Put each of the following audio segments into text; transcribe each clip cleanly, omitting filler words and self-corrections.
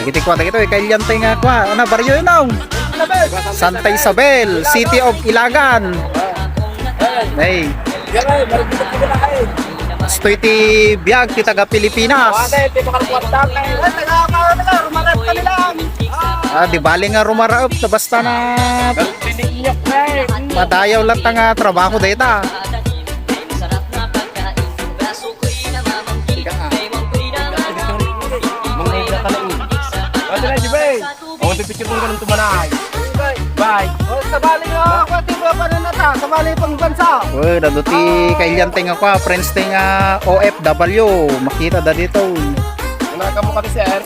Dagiti ko kailyan nga kwa. Ano baryo yun naw? Santa Isabel, City of Ilagan. Hey. Stoy ti biyag ti taga Pilipinas. Di bali nga rumaraop na basta na madayaw lang nga trabaho data. Bye. Oh, sabali nga ako tiba pa na nata, sabali pang bansa. Oy, daduti kailyan nga kwa, friends nga OFW, makita da dito. Una ka mo kami sir.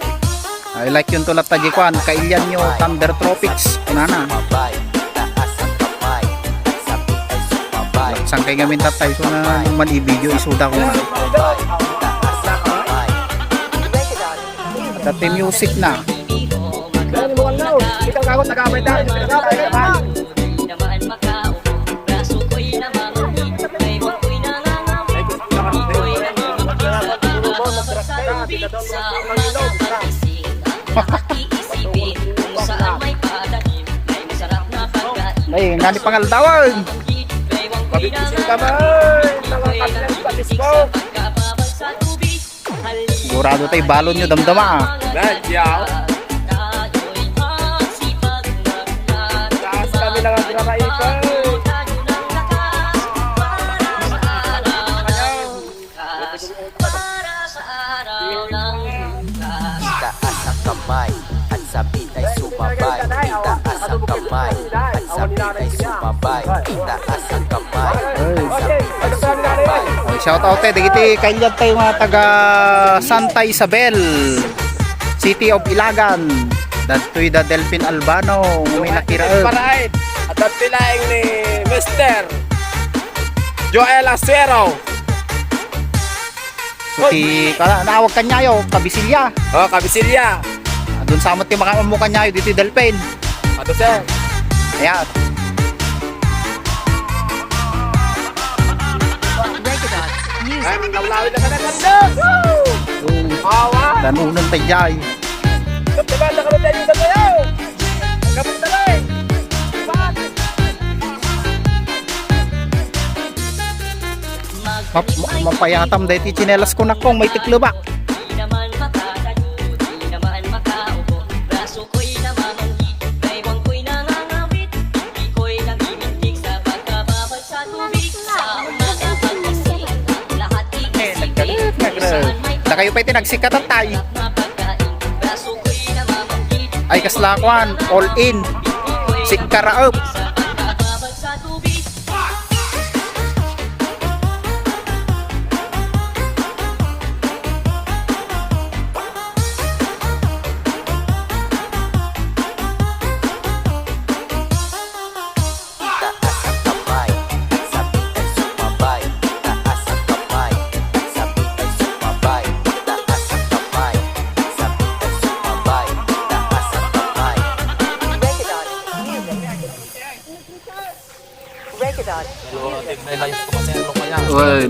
I like yung tulat tagi kwan, kailyan nyo Thunder Tropics, kunana. Sang kay gamin tatay so na man i-video isuda ko na. Dati music na. Ikaw kagot nagamay dahil Ay, ngani pangaldawan. Pabibisin ka man. Nakakatilang patispo. Sigurado tayo balon nyo damdama ah. Nandiyaw. Taas kami lang ang pinakaipan. Itaas ang kamay at sabit ay sumabay. Itaas ang kamay at sabit ay sumabay. Itaas ang kamay at sabit ay sumabay. Shout out tayo, digiti kailyan tayo mga taga Santa Isabel, City of Ilagan. Dato'y da Delphin Albano, may nakiraot. Paraid. At at pilaing ni Mr. Joel Asuero. So ti naawag kanyayo, Kabisilya. Oh, Kabisilya. Doon sa amot ti makamu kanyayo dito Delphin. Ato sir. Ayan. Ay, nawlawin na ka na ganda. Woo! Awa. Danunan tayo jay. Kaptaban na ka na tayo sa tayo. Kapit na lang. Mapayatam dahil ti chinelas ko na kong may tiklo ba? Na kayo pa'y tinagsikatan tayo. Ay kaslakwan, all in. Sikaraop. Well,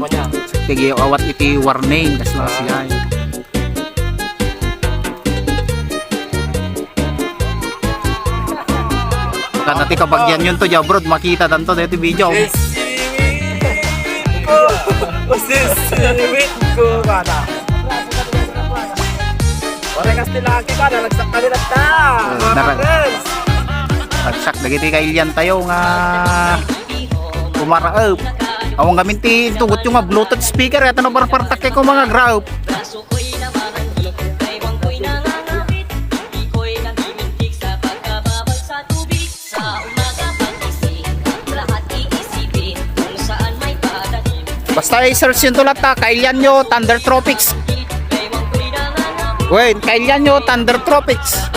sige awat iti warning kasla siya. Kada ti kabagyan yun to jabrod makita danto dito video. Sisibit ko bata. Orang kastilaki ba nalagsak kami na ta. Mga friends. Pagsak dagiti kailyan tayo nga kumaraop. Awang gamin ti tugot yung Bluetooth speaker eto na barpartak ko mga group. Basta i-search yun tulat ta, kailyan nyo Thunder Tropics. Wait, kailyan nyo Thunder Tropics.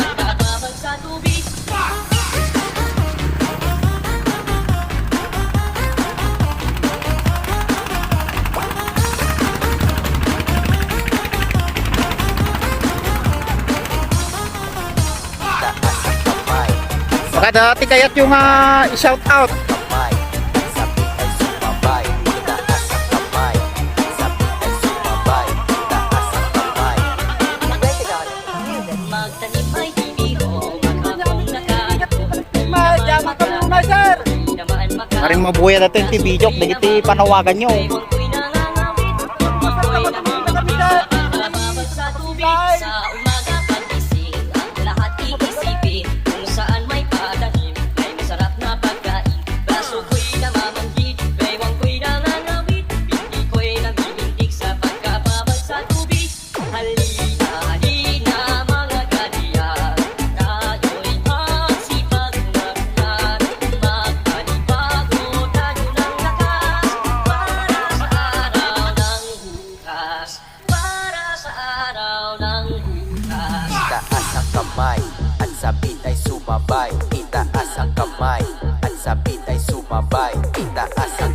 Baka dati kaya't yung i-shout out. kuya natin ti Bijok, digiti panawagan nyo. Sa tubig, sa umaga pagising, ang lahat iisipin kung saan may padahin, ay masarap na pagkain. Braso ko'y namamanhid, bewang ko'y nangangawit, hindi ko'y namimintig sa pagkababad sa tubig. Halina, halina mga kadiyan, tayo'y magsipag maglan, magpanibago tayo ng lakas, para sa araw ng bukas. Itaas ang kamay at sabit ay sumabay. Itaas ang kamay at sabit ay sumabay. Itaas ang